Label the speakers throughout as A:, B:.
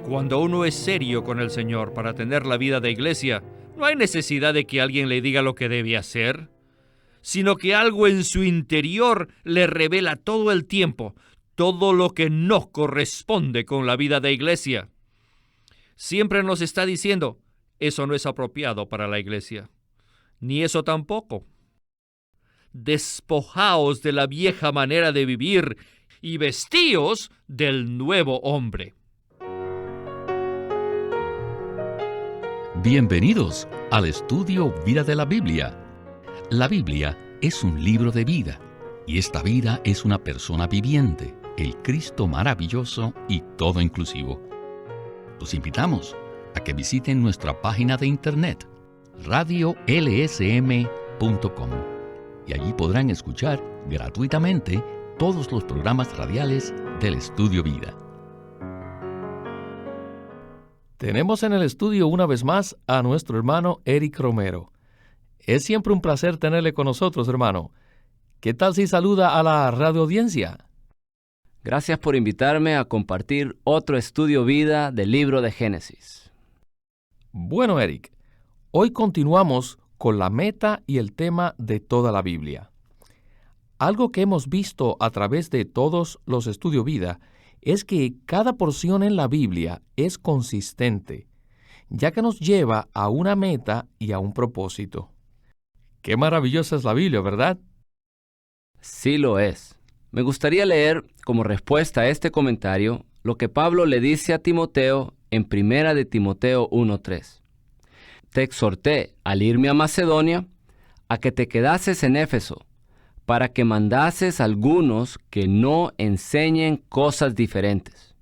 A: Cuando uno es serio con el Señor para tener la vida de iglesia, no hay necesidad de que alguien le diga lo que debe hacer, sino que algo en su interior le revela todo el tiempo todo lo que no corresponde con la vida de iglesia. Siempre nos está diciendo, eso no es apropiado para la iglesia, ni eso tampoco. Despojaos de la vieja manera de vivir y vestíos del nuevo hombre.
B: Bienvenidos al estudio Vida de la Biblia. La Biblia es un libro de vida, y esta vida es una persona viviente, el Cristo maravilloso y todo inclusivo. Los invitamos a que visiten nuestra página de internet, radiolsm.com, y allí podrán escuchar gratuitamente todos los programas radiales del Estudio Vida.
C: Tenemos en el estudio una vez más a nuestro hermano Eric Romero. Es siempre un placer tenerle con nosotros, hermano. ¿Qué tal si saluda a la radioaudiencia?
D: Gracias por invitarme a compartir otro estudio vida del libro de Génesis.
C: Bueno, Eric, hoy continuamos con la meta y el tema de toda la Biblia. Algo que hemos visto a través de todos los estudios vida es que cada porción en la Biblia es consistente, ya que nos lleva a una meta y a un propósito. Qué maravillosa es la Biblia, ¿verdad?
D: Sí lo es. Me gustaría leer como respuesta a este comentario lo que Pablo le dice a Timoteo en 1 de Timoteo 1:3. Te exhorté al irme a Macedonia a que te quedases en Éfeso, para que mandases a algunos que no enseñen cosas diferentes.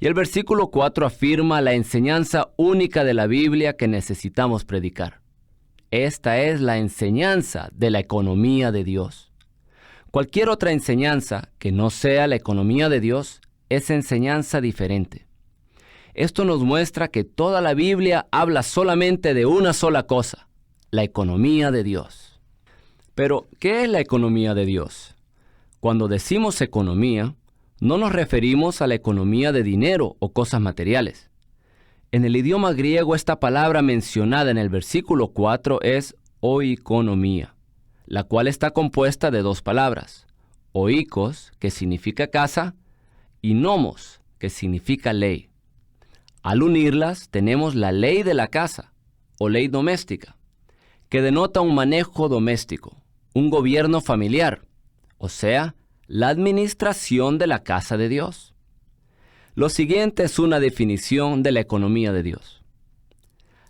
D: Y el versículo 4 afirma la enseñanza única de la Biblia que necesitamos predicar. Esta es la enseñanza de la economía de Dios. Cualquier otra enseñanza que no sea la economía de Dios es enseñanza diferente. Esto nos muestra que toda la Biblia habla solamente de una sola cosa, la economía de Dios. Pero, ¿qué es la economía de Dios? Cuando decimos economía, no nos referimos a la economía de dinero o cosas materiales. En el idioma griego, esta palabra mencionada en el versículo 4 es oikonomía, la cual está compuesta de dos palabras, oikos, que significa casa, y nomos, que significa ley. Al unirlas, tenemos la ley de la casa, o ley doméstica, que denota un manejo doméstico, un gobierno familiar, o sea, la administración de la casa de Dios. Lo siguiente es una definición de la economía de Dios.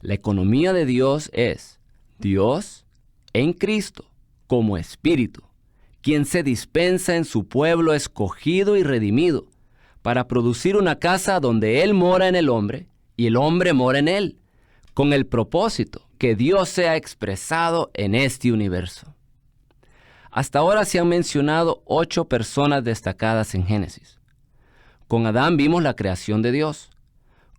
D: La economía de Dios es Dios en Cristo como Espíritu, quien se dispensa en su pueblo escogido y redimido para producir una casa donde Él mora en el hombre y el hombre mora en Él, con el propósito que Dios sea expresado en este universo. Hasta ahora se han mencionado 8 personas destacadas en Génesis. Con Adán vimos la creación de Dios.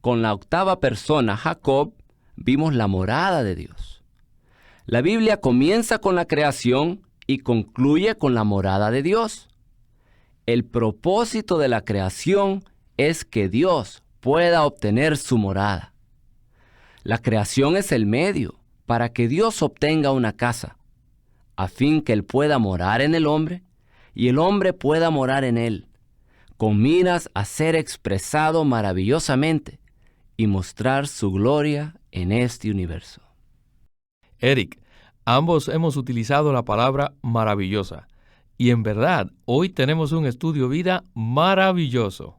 D: Con la octava persona, Jacob, vimos la morada de Dios. La Biblia comienza con la creación y concluye con la morada de Dios. El propósito de la creación es que Dios pueda obtener su morada. La creación es el medio para que Dios obtenga una casa, a fin que Él pueda morar en el hombre y el hombre pueda morar en Él, con miras a ser expresado maravillosamente y mostrar su gloria en este universo.
C: Eric, ambos hemos utilizado la palabra maravillosa, y en verdad, hoy tenemos un estudio vida maravilloso.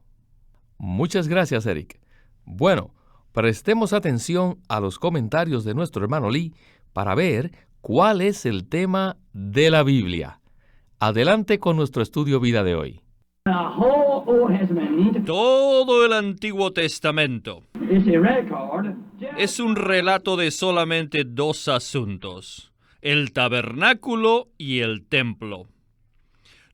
C: Muchas gracias, Eric. Bueno, prestemos atención a los comentarios de nuestro hermano Lee para ver cuál es el tema de la Biblia. Adelante con nuestro estudio vida de hoy.
A: Todo el Antiguo Testamento es un relato de solamente 2 asuntos, el tabernáculo y el templo.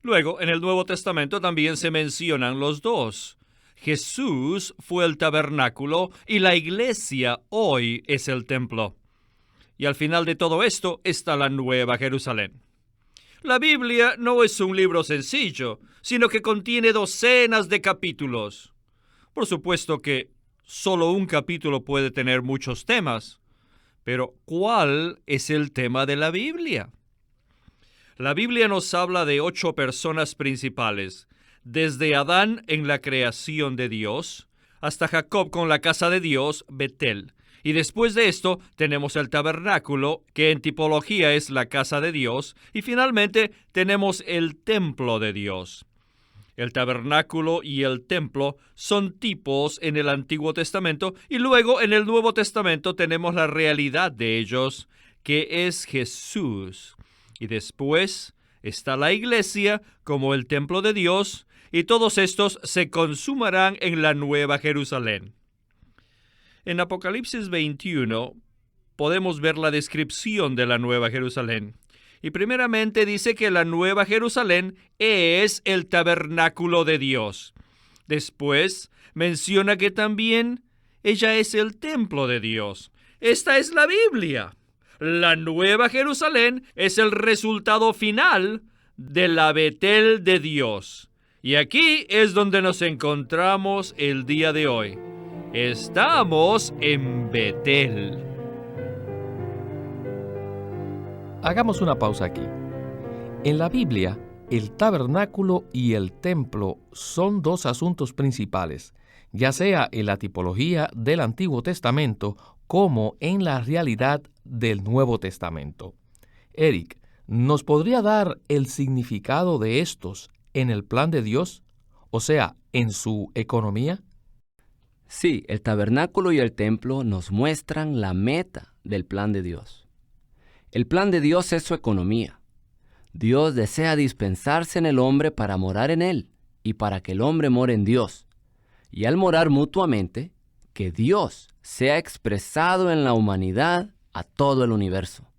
A: Luego, en el Nuevo Testamento también se mencionan los dos. Jesús fue el tabernáculo y la iglesia hoy es el templo. Y al final de todo esto está la Nueva Jerusalén. La Biblia no es un libro sencillo, sino que contiene docenas de capítulos. Por supuesto que solo un capítulo puede tener muchos temas. Pero, ¿cuál es el tema de la Biblia? La Biblia nos habla de 8 personas principales, desde Adán en la creación de Dios, hasta Jacob con la casa de Dios, Betel. Y después de esto tenemos el tabernáculo, que en tipología es la casa de Dios, y finalmente tenemos el templo de Dios. El tabernáculo y el templo son tipos en el Antiguo Testamento, y luego en el Nuevo Testamento tenemos la realidad de ellos, que es Jesús. Y después está la iglesia como el templo de Dios, y todos estos se consumarán en la Nueva Jerusalén. En Apocalipsis 21 podemos ver la descripción de la Nueva Jerusalén. Y primeramente dice que la Nueva Jerusalén es el tabernáculo de Dios. Después menciona que también ella es el templo de Dios. Esta es la Biblia. La Nueva Jerusalén es el resultado final de la Betel de Dios. Y aquí es donde nos encontramos el día de hoy. Estamos en Betel.
C: Hagamos una pausa aquí. En la Biblia, el tabernáculo y el templo son 2 asuntos principales, ya sea en la tipología del Antiguo Testamento como en la realidad del Nuevo Testamento. Eric, ¿nos podría dar el significado de estos en el plan de Dios? O sea, en su economía.
D: Sí, el tabernáculo y el templo nos muestran la meta del plan de Dios. El plan de Dios es su economía. Dios desea dispensarse en el hombre para morar en él y para que el hombre more en Dios. Y al morar mutuamente, que Dios sea expresado en la humanidad a todo el universo.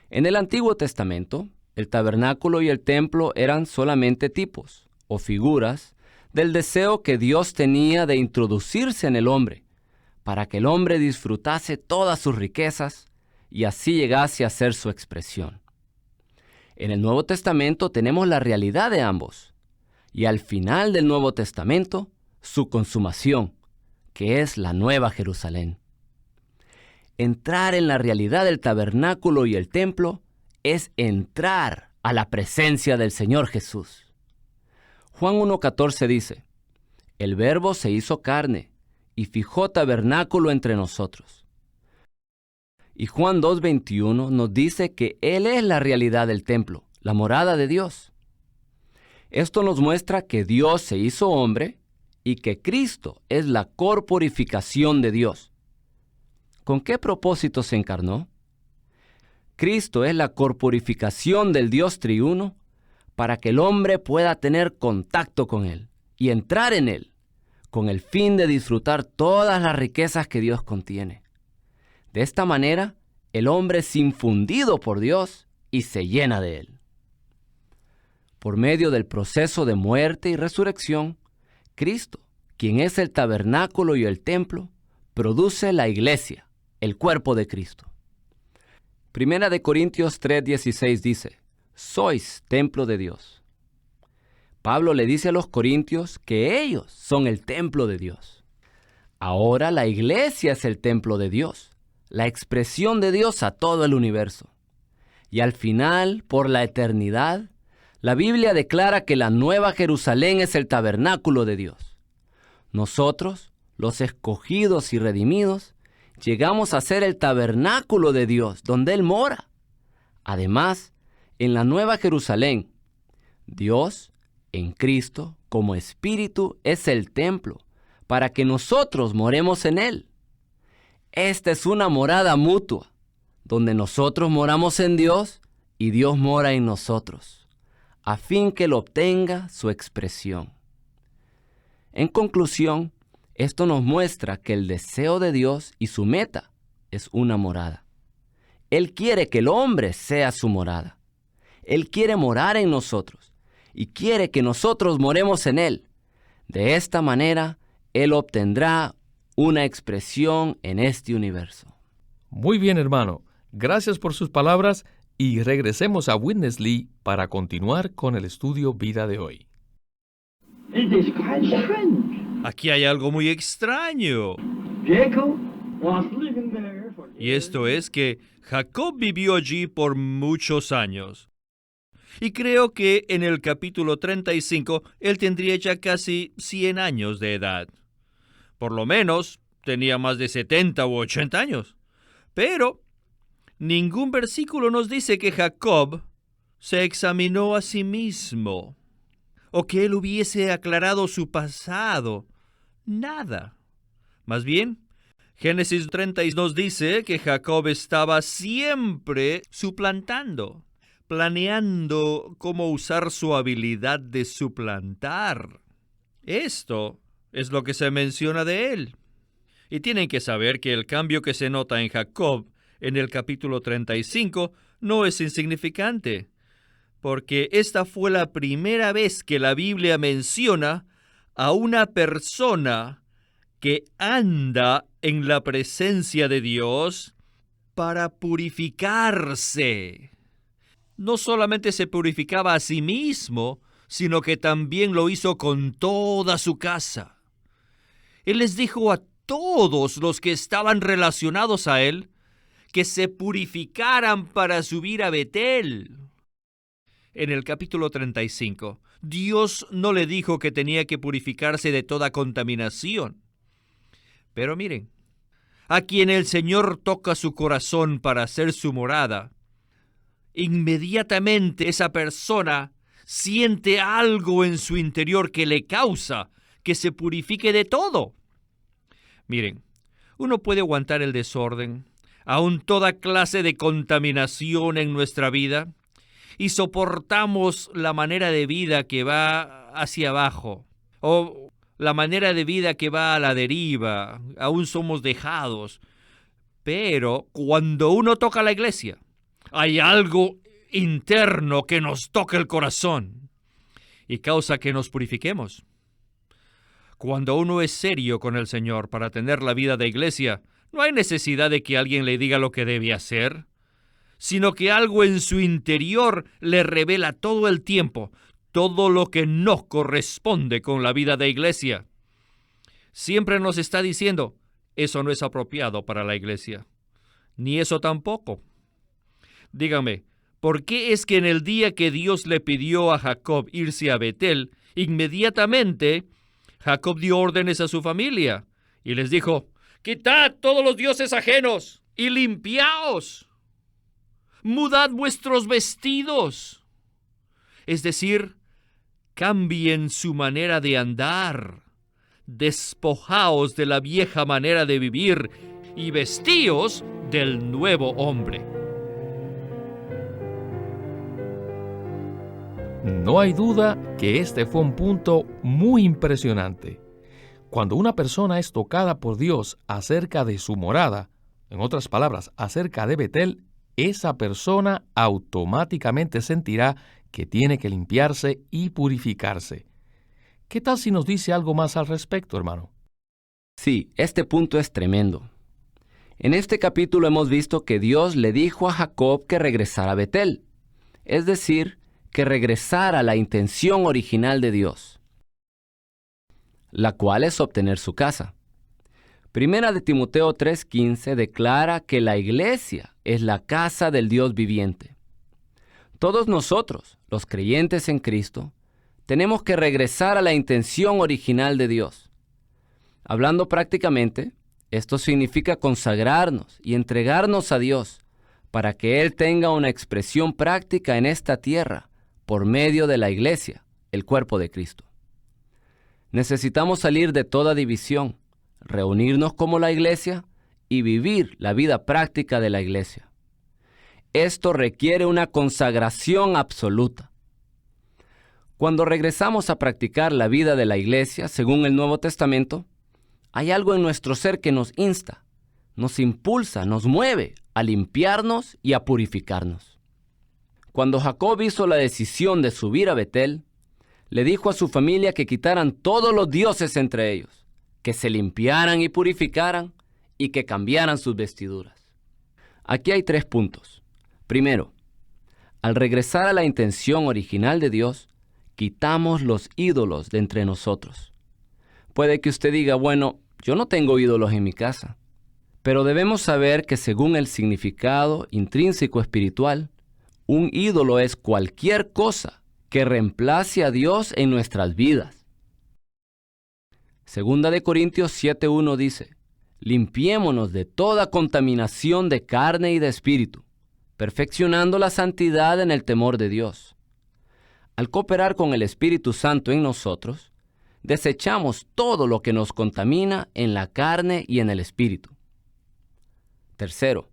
D: En el Antiguo Testamento, el tabernáculo y el templo eran solamente tipos o figuras del deseo que Dios tenía de introducirse en el hombre, para que el hombre disfrutase todas sus riquezas y así llegase a ser su expresión. En el Nuevo Testamento tenemos la realidad de ambos, y al final del Nuevo Testamento, su consumación, que es la Nueva Jerusalén. Entrar en la realidad del tabernáculo y el templo es entrar a la presencia del Señor Jesús. Juan 1:14 dice: El Verbo se hizo carne y fijó tabernáculo entre nosotros. Y Juan 2:21 nos dice que Él es la realidad del templo, la morada de Dios. Esto nos muestra que Dios se hizo hombre y que Cristo es la corporificación de Dios. ¿Con qué propósito se encarnó? Cristo es la corporificación del Dios triuno para que el hombre pueda tener contacto con Él y entrar en Él, con el fin de disfrutar todas las riquezas que Dios contiene. De esta manera, el hombre es infundido por Dios y se llena de Él. Por medio del proceso de muerte y resurrección, Cristo, quien es el tabernáculo y el templo, produce la iglesia, el cuerpo de Cristo. Primera de Corintios 3:16 dice: Sois templo de Dios. Pablo le dice a los corintios que ellos son el templo de Dios. Ahora la iglesia es el templo de Dios, la expresión de Dios a todo el universo. Y al final, por la eternidad, la Biblia declara que la Nueva Jerusalén es el tabernáculo de Dios. Nosotros, los escogidos y redimidos, llegamos a ser el tabernáculo de Dios, donde Él mora. Además, en la Nueva Jerusalén, Dios, en Cristo, como Espíritu, es el templo, para que nosotros moremos en Él. Esta es una morada mutua, donde nosotros moramos en Dios y Dios mora en nosotros, a fin que Él obtenga su expresión. En conclusión, esto nos muestra que el deseo de Dios y su meta es una morada. Él quiere que el hombre sea su morada. Él quiere morar en nosotros y quiere que nosotros moremos en Él. De esta manera, Él obtendrá una expresión en este universo.
C: Muy bien, hermano. Gracias por sus palabras y regresemos a Witness Lee para continuar con el estudio Vida de hoy.
A: Aquí hay algo muy extraño. Y esto es que Jacob vivió allí por muchos años. Y creo que en el capítulo 35 él tendría ya casi 100 años de edad. Por lo menos tenía más de 70 u 80 años. Pero ningún versículo nos dice que Jacob se examinó a sí mismo o que él hubiese aclarado su pasado. Nada. Más bien, Génesis 30 nos dice que Jacob estaba siempre suplantando, planeando cómo usar su habilidad de suplantar. Esto es lo que se menciona de él. Y tienen que saber que el cambio que se nota en Jacob en el capítulo 35 no es insignificante, porque esta fue la primera vez que la Biblia menciona a una persona que anda en la presencia de Dios para purificarse. No solamente se purificaba a sí mismo, sino que también lo hizo con toda su casa. Él les dijo a todos los que estaban relacionados a él que se purificaran para subir a Betel. En el capítulo 35, Dios no le dijo que tenía que purificarse de toda contaminación. Pero miren, a quien el Señor toca su corazón para hacer su morada, inmediatamente esa persona siente algo en su interior que le causa que se purifique de todo. Miren, uno puede aguantar el desorden, aún toda clase de contaminación en nuestra vida, y soportamos la manera de vida que va hacia abajo, o la manera de vida que va a la deriva, aún somos dejados. Pero cuando uno toca la iglesia, hay algo interno que nos toca el corazón y causa que nos purifiquemos. Cuando uno es serio con el Señor para tener la vida de iglesia, no hay necesidad de que alguien le diga lo que debe hacer, sino que algo en su interior le revela todo el tiempo todo lo que no corresponde con la vida de iglesia. Siempre nos está diciendo, eso no es apropiado para la iglesia, ni eso tampoco. Dígame, ¿por qué es que en el día que Dios le pidió a Jacob irse a Betel, inmediatamente Jacob dio órdenes a su familia y les dijo, quitad todos los dioses ajenos y limpiaos, mudad vuestros vestidos? Es decir, cambien su manera de andar, despojaos de la vieja manera de vivir y vestíos del nuevo hombre.
C: No hay duda que este fue un punto muy impresionante. Cuando una persona es tocada por Dios acerca de su morada, en otras palabras, acerca de Betel, esa persona automáticamente sentirá que tiene que limpiarse y purificarse. ¿Qué tal si nos dice algo más al respecto, hermano?
D: Sí, este punto es tremendo. En este capítulo hemos visto que Dios le dijo a Jacob que regresara a Betel, es decir, que regresara a la intención original de Dios, la cual es obtener su casa. Primera de Timoteo 3:15 declara que la iglesia es la casa del Dios viviente. Todos nosotros, los creyentes en Cristo, tenemos que regresar a la intención original de Dios. Hablando prácticamente, esto significa consagrarnos y entregarnos a Dios para que Él tenga una expresión práctica en esta tierra por medio de la iglesia, el cuerpo de Cristo. Necesitamos salir de toda división, reunirnos como la iglesia y vivir la vida práctica de la iglesia. Esto requiere una consagración absoluta. Cuando regresamos a practicar la vida de la iglesia, según el Nuevo Testamento, hay algo en nuestro ser que nos insta, nos impulsa, nos mueve a limpiarnos y a purificarnos. Cuando Jacob hizo la decisión de subir a Betel, le dijo a su familia que quitaran todos los dioses entre ellos, que se limpiaran y purificaran y que cambiaran sus vestiduras. Aquí hay 3 puntos. Primero, al regresar a la intención original de Dios, quitamos los ídolos de entre nosotros. Puede que usted diga, bueno, yo no tengo ídolos en mi casa. Pero debemos saber que según el significado intrínseco espiritual, un ídolo es cualquier cosa que reemplace a Dios en nuestras vidas. Segunda de Corintios 7:1 dice, limpiémonos de toda contaminación de carne y de espíritu, perfeccionando la santidad en el temor de Dios. Al cooperar con el Espíritu Santo en nosotros, desechamos todo lo que nos contamina en la carne y en el espíritu. Tercero,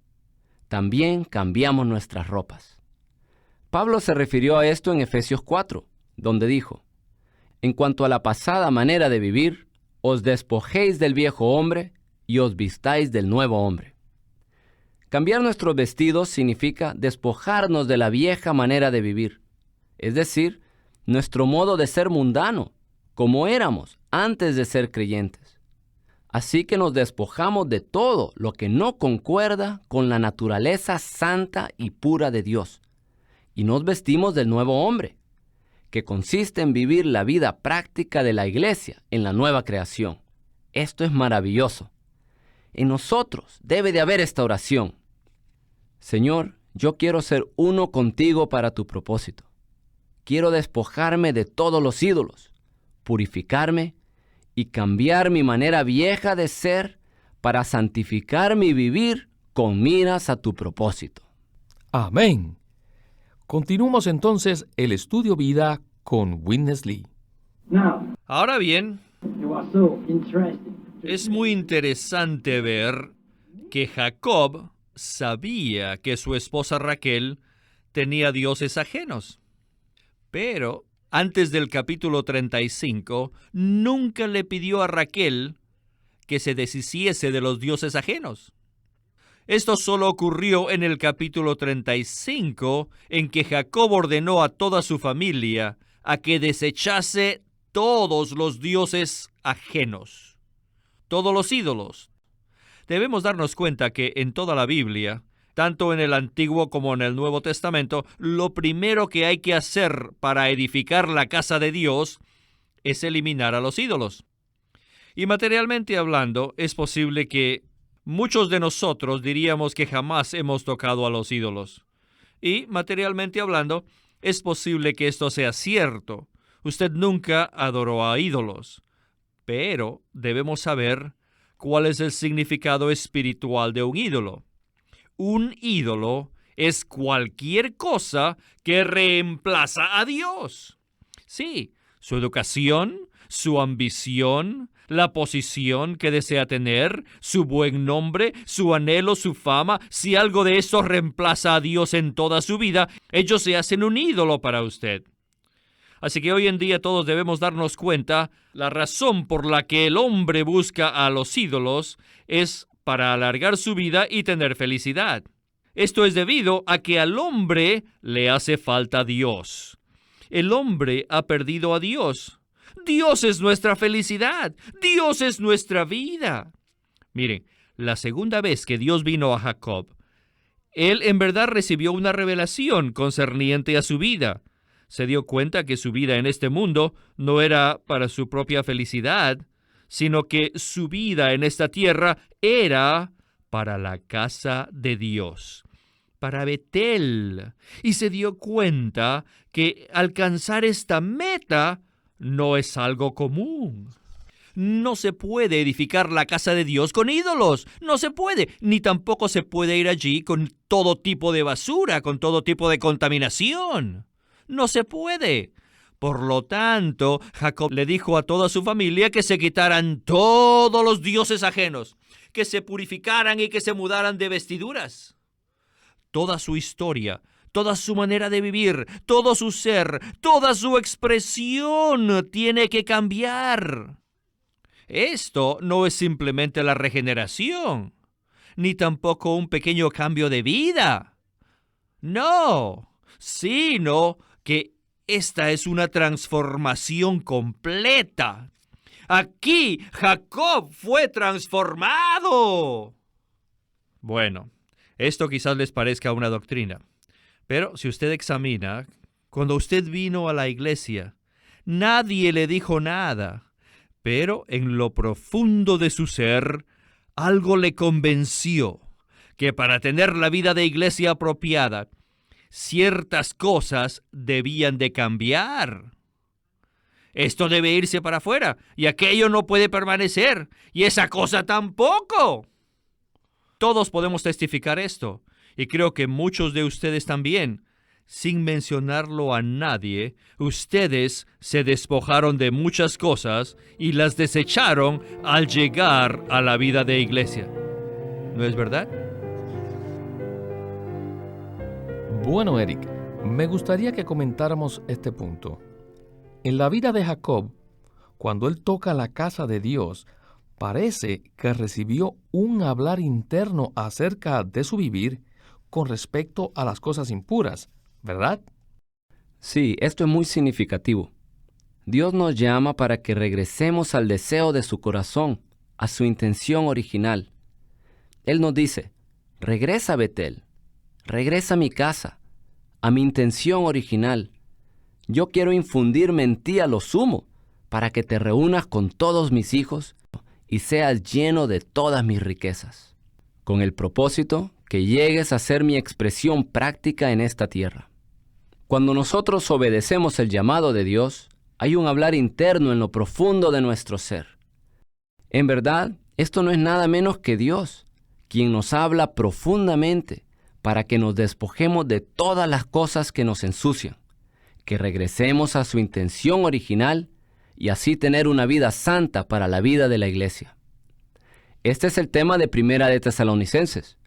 D: también cambiamos nuestras ropas. Pablo se refirió a esto en Efesios 4, donde dijo, en cuanto a la pasada manera de vivir, os despojéis del viejo hombre y os vistáis del nuevo hombre. Cambiar nuestros vestidos significa despojarnos de la vieja manera de vivir, es decir, nuestro modo de ser mundano, como éramos antes de ser creyentes. Así que nos despojamos de todo lo que no concuerda con la naturaleza santa y pura de Dios, y nos vestimos del nuevo hombre, que consiste en vivir la vida práctica de la iglesia en la nueva creación. Esto es maravilloso. En nosotros debe de haber esta oración. Señor, yo quiero ser uno contigo para tu propósito. Quiero despojarme de todos los ídolos, purificarme y cambiar mi manera vieja de ser para santificar mi vivir con miras a tu propósito.
C: Amén. Continuamos entonces el estudio vida con Witness Lee.
A: Ahora bien, es muy interesante ver que Jacob sabía que su esposa Raquel tenía dioses ajenos. Pero antes del capítulo 35, nunca le pidió a Raquel que se deshiciese de los dioses ajenos. Esto solo ocurrió en el capítulo 35, en que Jacob ordenó a toda su familia a que desechase todos los dioses ajenos, todos los ídolos. Debemos darnos cuenta que en toda la Biblia, tanto en el Antiguo como en el Nuevo Testamento, lo primero que hay que hacer para edificar la casa de Dios es eliminar a los ídolos. Y materialmente hablando, es posible que muchos de nosotros diríamos que jamás hemos tocado a los ídolos. Y materialmente hablando, es posible que esto sea cierto. Usted nunca adoró a ídolos. Pero debemos saber cuál es el significado espiritual de un ídolo. Un ídolo es cualquier cosa que reemplaza a Dios. Sí, su educación, su ambición, la posición que desea tener, su buen nombre, su anhelo, su fama. Si algo de eso reemplaza a Dios en toda su vida, ellos se hacen un ídolo para usted. Así que hoy en día todos debemos darnos cuenta, la razón por la que el hombre busca a los ídolos es para alargar su vida y tener felicidad. Esto es debido a que al hombre le hace falta Dios. El hombre ha perdido a Dios. Dios es nuestra felicidad. Dios es nuestra vida. Miren, la segunda vez que Dios vino a Jacob, él en verdad recibió una revelación concerniente a su vida. Se dio cuenta que su vida en este mundo no era para su propia felicidad, sino que su vida en esta tierra era para la casa de Dios, para Betel. Y se dio cuenta que alcanzar esta meta no es algo común. No se puede edificar la casa de Dios con ídolos. No se puede. Ni tampoco se puede ir allí con todo tipo de basura, con todo tipo de contaminación. No se puede. Por lo tanto, Jacob le dijo a toda su familia que se quitaran todos los dioses ajenos, que se purificaran y que se mudaran de vestiduras. Toda su historia, toda su manera de vivir, todo su ser, toda su expresión tiene que cambiar. Esto no es simplemente la regeneración, ni tampoco un pequeño cambio de vida. No, sino que esta es una transformación completa. Aquí Jacob fue transformado. Bueno, esto quizás les parezca una doctrina, pero si usted examina, cuando usted vino a la iglesia, nadie le dijo nada, Pero en lo profundo de su ser, algo le convenció que para tener la vida de iglesia apropiada, ciertas cosas debían de cambiar. Esto debe irse para afuera, y aquello no puede permanecer, y esa cosa tampoco. Todos podemos testificar esto, y creo que muchos de ustedes también. Sin mencionarlo a nadie, ustedes se despojaron de muchas cosas y las desecharon al llegar a la vida de iglesia. ¿No es verdad?
C: Bueno, Eric, me gustaría que comentáramos este punto. En la vida de Jacob, cuando él toca la casa de Dios, parece que recibió un hablar interno acerca de su vivir con respecto a las cosas impuras, ¿verdad?
D: Sí, esto es muy significativo. Dios nos llama para que regresemos al deseo de su corazón, a su intención original. Él nos dice, regresa a Betel, regresa a mi casa, a mi intención original. Yo quiero infundirme en ti a lo sumo, para que te reúnas con todos mis hijos y seas lleno de todas mis riquezas, con el propósito que llegues a ser mi expresión práctica en esta tierra. Cuando nosotros obedecemos el llamado de Dios, hay un hablar interno en lo profundo de nuestro ser. En verdad, esto no es nada menos que Dios, quien nos habla profundamente para que nos despojemos de todas las cosas que nos ensucian, que regresemos a su intención original y así tener una vida santa para la vida de la iglesia. Este es el tema de Primera de Tesalonicenses.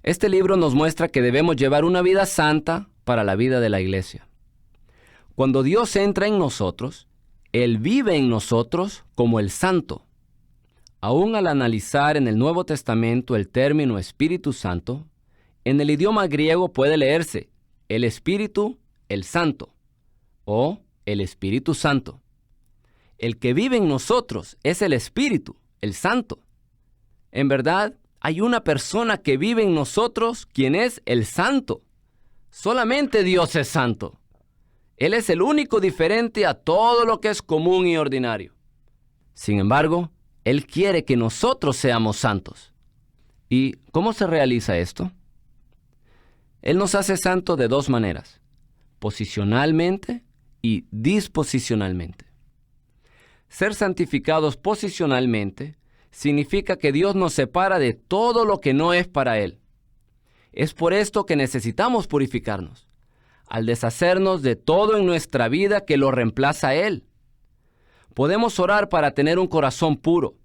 D: Este libro nos muestra que debemos llevar una vida santa para la vida de la iglesia. Cuando Dios entra en nosotros, Él vive en nosotros como el Santo. Aún al analizar en el Nuevo Testamento el término Espíritu Santo, en el idioma griego puede leerse el Espíritu, el Santo, o el Espíritu Santo. El que vive en nosotros es el Espíritu, el Santo. En verdad, hay una persona que vive en nosotros, quien es el Santo. Solamente Dios es santo. Él es el único diferente a todo lo que es común y ordinario. Sin embargo, Él quiere que nosotros seamos santos. ¿Y cómo se realiza esto? Él nos hace santos de dos maneras, posicionalmente y disposicionalmente. Ser santificados posicionalmente significa que Dios nos separa de todo lo que no es para Él. Es por esto que necesitamos purificarnos, al deshacernos de todo en nuestra vida que lo reemplaza a Él. Podemos orar para tener un corazón puro,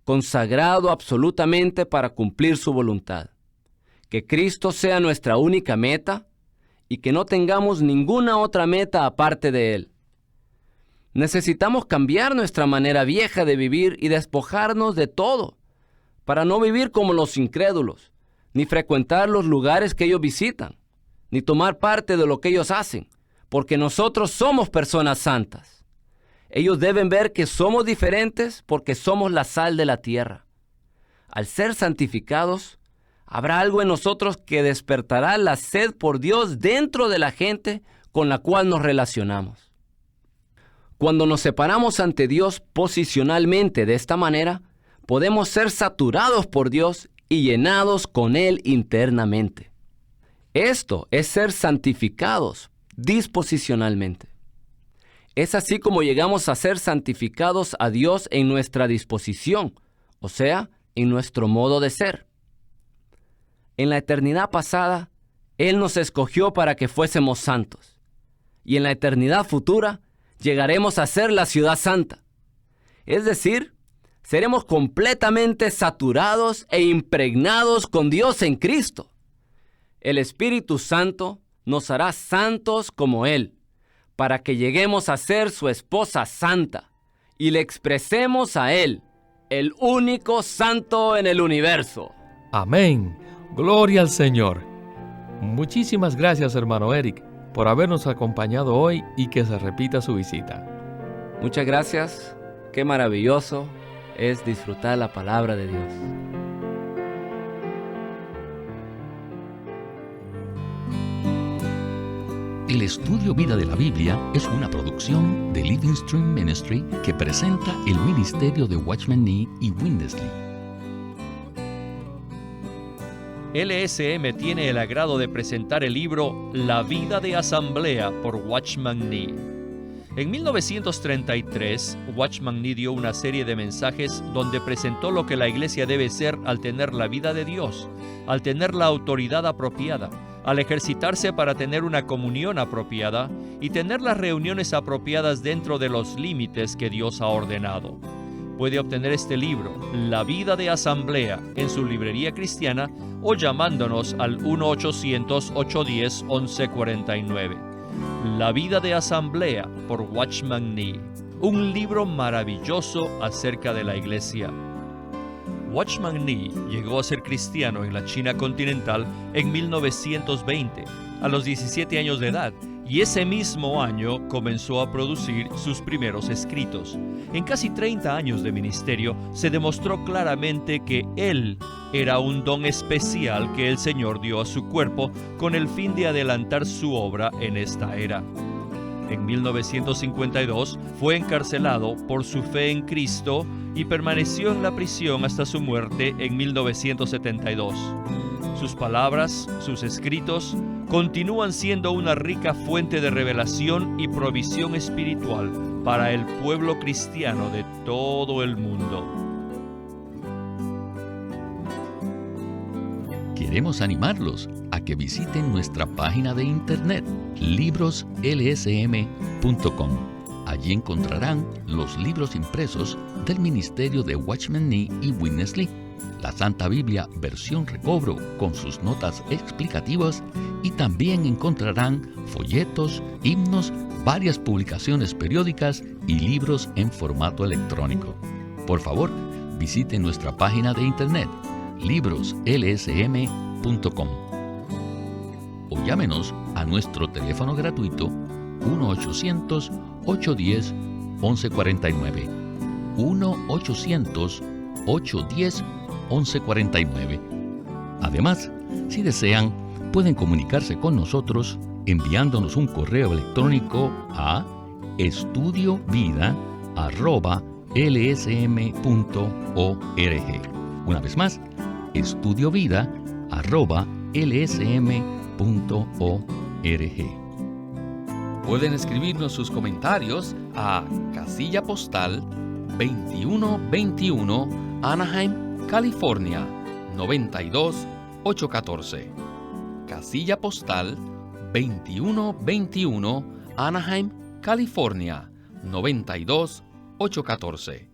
D: consagrado absolutamente para cumplir su voluntad. Que Cristo sea nuestra única meta y que no tengamos ninguna otra meta aparte de Él. Necesitamos cambiar nuestra manera vieja de vivir y despojarnos de todo, para no vivir como los incrédulos, ni frecuentar los lugares que ellos visitan, ni tomar parte de lo que ellos hacen, porque nosotros somos personas santas. Ellos deben ver que somos diferentes porque somos la sal de la tierra. Al ser santificados, habrá algo en nosotros que despertará la sed por Dios dentro de la gente con la cual nos relacionamos. Cuando nos separamos ante Dios posicionalmente de esta manera, podemos ser saturados por Dios y llenados con Él internamente. Esto es ser santificados disposicionalmente. Es así como llegamos a ser santificados a Dios en nuestra disposición, o sea, en nuestro modo de ser. En la eternidad pasada, Él nos escogió para que fuésemos santos. Y en la eternidad futura, llegaremos a ser la ciudad santa. Es decir, seremos completamente saturados e impregnados con Dios en Cristo. El Espíritu Santo nos hará santos como Él, para que lleguemos a ser su esposa santa y le expresemos a Él, el único santo en el universo.
C: Amén. Gloria al Señor. Muchísimas gracias, hermano Eric, por habernos acompañado hoy y que se repita su visita.
D: Muchas gracias. Qué maravilloso es disfrutar la palabra de Dios.
B: El Estudio Vida de la Biblia es una producción de Living Stream Ministry que presenta el ministerio de Watchman Nee y Winnesley.
A: LSM tiene el agrado de presentar el libro La vida de asamblea por Watchman Nee. En 1933, Watchman Nee dio una serie de mensajes donde presentó lo que la iglesia debe ser al tener la vida de Dios, al tener la autoridad apropiada, al ejercitarse para tener una comunión apropiada y tener las reuniones apropiadas dentro de los límites que Dios ha ordenado. Puede obtener este libro, La vida de asamblea, en su librería cristiana o llamándonos al 1-800-810-1149. La vida de asamblea por Watchman Nee, un libro maravilloso acerca de la iglesia. Watchman Nee llegó a ser cristiano en la China continental en 1920, a los 17 años de edad, y ese mismo año comenzó a producir sus primeros escritos. En casi 30 años de ministerio se demostró claramente que él era un don especial que el Señor dio a su cuerpo con el fin de adelantar su obra en esta era. En 1952 fue encarcelado por su fe en Cristo y permaneció en la prisión hasta su muerte en 1972. Sus palabras, sus escritos, continúan siendo una rica fuente de revelación y provisión espiritual para el pueblo cristiano de todo el mundo.
B: Queremos animarlos a que visiten nuestra página de internet, libroslsm.com. Allí encontrarán los libros impresos del ministerio de Watchman Nee y Winnesley, la Santa Biblia versión recobro con sus notas explicativas, y también encontrarán folletos, himnos, varias publicaciones periódicas y libros en formato electrónico. Por favor, visiten nuestra página de internet, libroslsm.com, o llámenos a nuestro teléfono gratuito 1-800-810-1149, 1-800-810-1149. Además, si desean, pueden comunicarse con nosotros enviándonos un correo electrónico a estudiovida@lsm.org. Una vez más, estudiovida@lsm.org.
C: Pueden escribirnos sus comentarios a Casilla Postal 2121, Anaheim, California 92814. Casilla Postal 2121, Anaheim, California 92814.